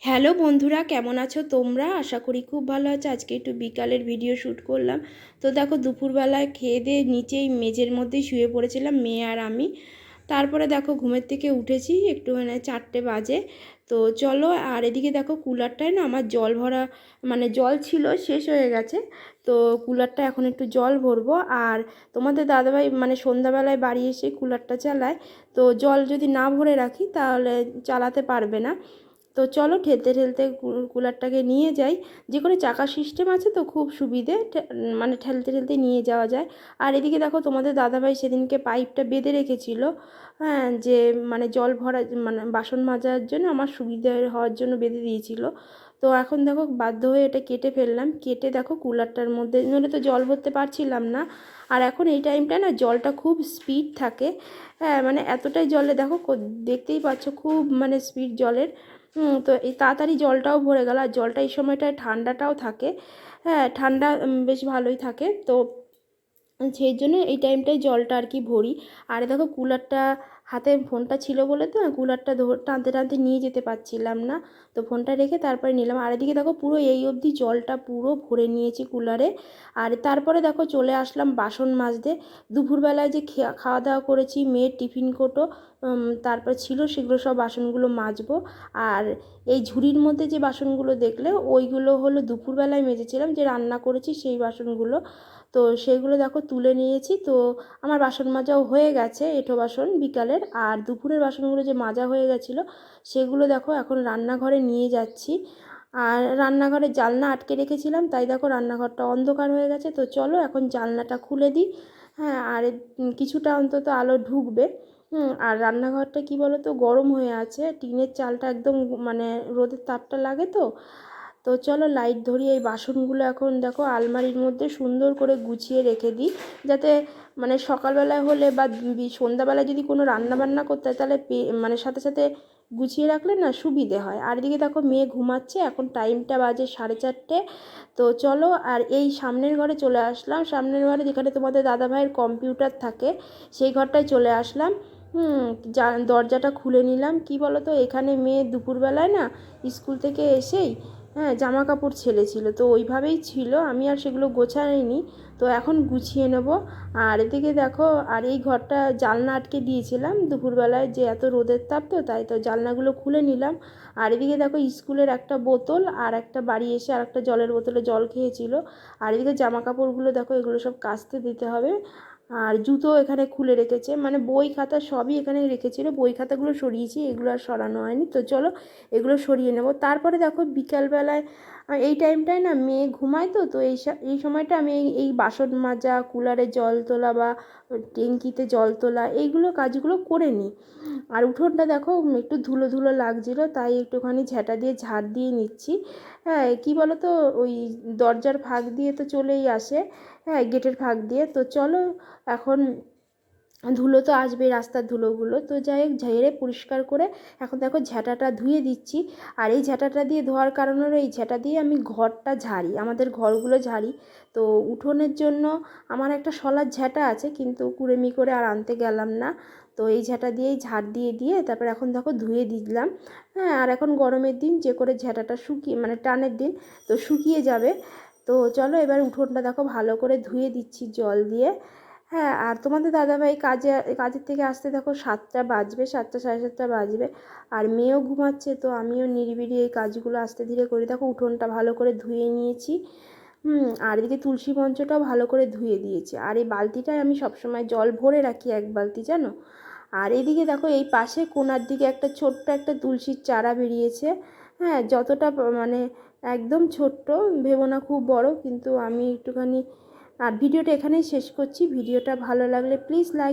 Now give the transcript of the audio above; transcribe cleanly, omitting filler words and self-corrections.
Hello বন্ধুরা, কেমন আছো তোমরা? আশা করি খুব ভালো আছো। আজকে একটু বিকালের ভিডিও শ্যুট করলাম। তো দেখো, দুপুরবেলায় খেয়ে দিয়ে নিচেই মেঝের মধ্যেই শুয়ে পড়েছিলাম মেয়ে আর আমি। তারপরে দেখো ঘুমের থেকে উঠেছি একটু, মানে 4টে বাজে। তো চলো, আর এদিকে দেখো কুলারটায় না আমার জল ভরা, মানে জল ছিল শেষ হয়ে গেছে। তো কুলারটা এখন একটু জল ভরবো। আর তোমাদের দাদাভাই মানে সন্ধ্যাবেলায় বাড়ি এসে কুলারটা চালায়। তো জল যদি না ভরে রাখি তাহলে চালাতে পারবে না। তো চলো ঠেলতে ঠেলতে কুলারটাকে নিয়ে যাই। যে কোনো চাকা সিস্টেম আছে তো খুব সুবিধে, মানে ঠেলতে ঠেলতে নিয়ে যাওয়া যায়। আর এদিকে দেখো তোমাদের দাদাভাই সেদিনকে পাইপটা বেঁধে রেখেছিল, হ্যাঁ, যে মানে জল ভরা, মানে বাসন মাজার জন্য আমার সুবিধা হওয়ার জন্য বেঁধে দিয়েছিল। তো এখন দেখো বাধ্য হয়ে এটা কেটে ফেললাম। কেটে দেখো কুলারটার মধ্যে, নইলে তো জল ভরতে পারছিলাম না। আর এখন এই টাইমটা না জলটা খুব স্পিড থাকে, হ্যাঁ, মানে এতটাই জলে দেখো দেখতেই পাচ্ছ খুব মানে স্পিড জলের। তো এই তাড়াতাড়ি জলটাও ভরে গেল। আর জলটা এই সময়টায় ঠান্ডাটাও থাকে, হ্যাঁ, ঠান্ডা বেশ ভালোই থাকে। তো সেই জন্য এই টাইমটায় জলটা আর কি ভরি। আর দেখো কুলারটা হাতে, ফোনটা ছিল বলে তো কুলারটা টানতে টানতে নিয়ে যেতে পারছিলাম না। তো ফোনটা রেখে তারপরে নিলাম। আর এদিকে দেখো পুরো এই অবধি জলটা পুরো ভরে নিয়েছি কুলারে। আর তারপরে দেখো চলে আসলাম বাসন মাজতে। দুপুরবেলায় যে খাওয়া দাওয়া করেছি, মেয়ের টিফিন কোটো তারপর ছিল, সেগুলো সব বাসনগুলো মাজবো। আর এই ঝুড়ির মধ্যে যে বাসনগুলো দেখলে ওইগুলো হলো দুপুরবেলায় মেজেছিলাম, যে রান্না করেছি সেই বাসনগুলো। তো সেইগুলো দেখো তুলে নিয়েছি। তো আমার বাসন মাজাও হয়ে গেছে, এঁঠো বাসন বিকালের। আর দুপুরের বাসনগুলো যে মাজা হয়ে গেছিলো সেগুলো দেখো এখন রান্নাঘরে নিয়ে যাচ্ছি। আর রান্নাঘরে জানলা আটকে রেখেছিলাম, তাই দেখো রান্নাঘরটা অন্ধকার হয়ে গেছে। তো চলো এখন জানলাটা খুলে দিই, হ্যাঁ, আর কিছুটা অন্তত আলো ঢুকবে। আর রান্নাঘরটা কি বলো তো, গরম হয়ে আছে, টিনের চালটা একদম, মানে রোদের তাপটা লাগে তো। তো চলো লাইট ধরিয়ে এই বাসনগুলো এখন দেখো আলমারির মধ্যে সুন্দর করে গুছিয়ে রেখে দিই, যাতে মানে সকালবেলায় হলে বা সন্ধ্যাবেলায় যদি কোনো রান্না বান্না করতে হয় তাহলে মানে সাথে সাথে গুছিয়ে রাখলে না সুবিধে হয়। আর এদিকে দেখো মেয়ে ঘুমাচ্ছে, এখন টাইমটা বাজে 4:30। তো চলো, আর এই সামনের ঘরে চলে আসলাম। সামনের ঘরে যেখানে তোমাদের দাদাভাইয়ের কম্পিউটার থাকে সেই ঘরটায় চলে আসলাম। দরজাটা খুলে নিলাম। কি বলো তো, এখানে মেয়ে দুপুরবেলায় না স্কুল থেকে এসেই, হ্যাঁ, জামা কাপড় ছেড়েছিল, তো ওইভাবেই ছিল, আমি আর সেগুলো গোছাইনি। তো এখন গুছিয়ে নেব। আর এদিকে দেখো, আর এই ঘরটা জানলা আটকে দিয়েছিলাম দুপুরবেলায়, যে এত রোদের তাপ তো, তাই তো জানলাগুলো খুলে নিলাম। আর এদিকে দেখো স্কুলের একটা বোতল, আর একটা বাড়ি এসে আর একটা জলের বোতলে জল খেয়েছিল। আর এদিকে জামা কাপড়গুলো দেখো, এগুলো সব কাচতে দিতে হবে। আর জুতো এখানে খুলে রেখেছে, মানে বই খাতা সবই এখানে রেখেছিল, বই খাতাগুলো সরিয়েছি, এগুলো আর সরানো হয়নি। তো চলো এগুলো সরিয়ে নেব। তারপরে দেখো বিকালবেলায় এই টাইমটায় না মেয়ে ঘুমায়, তো তো এই সময়টা আমি এই বাসন মাজা, কুলারে জল তোলা বা ট্যাঙ্কিতে জল তোলা, এইগুলো কাজগুলো করে নিই। আর উঠোনটা দেখো একটু ধুলো ধুলো লাগছিলো, তাই একটুখানি ঝাঁটা দিয়ে ঝাড় দিয়ে নিচ্ছি। হ্যাঁ, কী বলো তো, ওই দরজার ফাঁক দিয়ে তো চলেই আসে, হ্যাঁ, গেটের ফাঁক দিয়ে। তো চলো এখন ধুলো তো আসবে, রাস্তার ধুলোগুলো, তো যাই হোক ঝেড়ে পরিষ্কার করে এখন দেখো ঝাঁটাটা ধুয়ে দিচ্ছি। আর এই ঝাঁটাটা দিয়ে ধোয়ার কারণ হলো, এই ঝাঁটা দিয়ে আমি ঘরটা ঝাড়ি, আমাদের ঘরগুলো ঝাড়ি। তো উঠোনের জন্য আমার একটা শলার ঝাঁটা আছে, কিন্তু কুড়েমি করে আর আনতে গেলাম না। তো এই ঝাঁটা দিয়েই ঝাড় দিয়ে দিয়ে তারপর এখন দেখো ধুয়ে দিলাম। হ্যাঁ, আর এখন গরমের দিন, যে করে ঝাঁটাটা শুকিয়ে, মানে টানের দিন, তো শুকিয়ে যাবে। তো চলো এবার উঠোনটা দেখো ভালো করে ধুয়ে দিচ্ছি জল দিয়ে। হ্যাঁ, আর তোমাদের দাদাভাই কাজের থেকে আসতে দেখো 7টা বাজবে, 7টা সাড়ে 7টা বাজবে। আর মেয়েও ঘুমাচ্ছে, তো আমিও নিরিবিলি এই কাজগুলো আস্তে ধীরে করি। দেখো উঠোনটা ভালো করে ধুয়ে নিয়েছি। আর এদিকে তুলসী মঞ্চটাও ভালো করে ধুয়ে দিয়েছি। আর এই বালতিটায় আমি সবসময় জল ভরে রাখি, 1 বালতি, জানো। আর এদিকে দেখো এই পাশে কোণার দিকে একটা ছোট্ট একটা তুলসীর চারা বেরিয়েছে। হ্যাঁ, যতটা মানে একদম ছোট্ট, ভেবো না খুব বড়, কিন্তু আমি একটুখানি। আর ভিডিওটা এখানেই শেষ করছি। ভিডিওটা ভালো লাগলে প্লিজ লাইক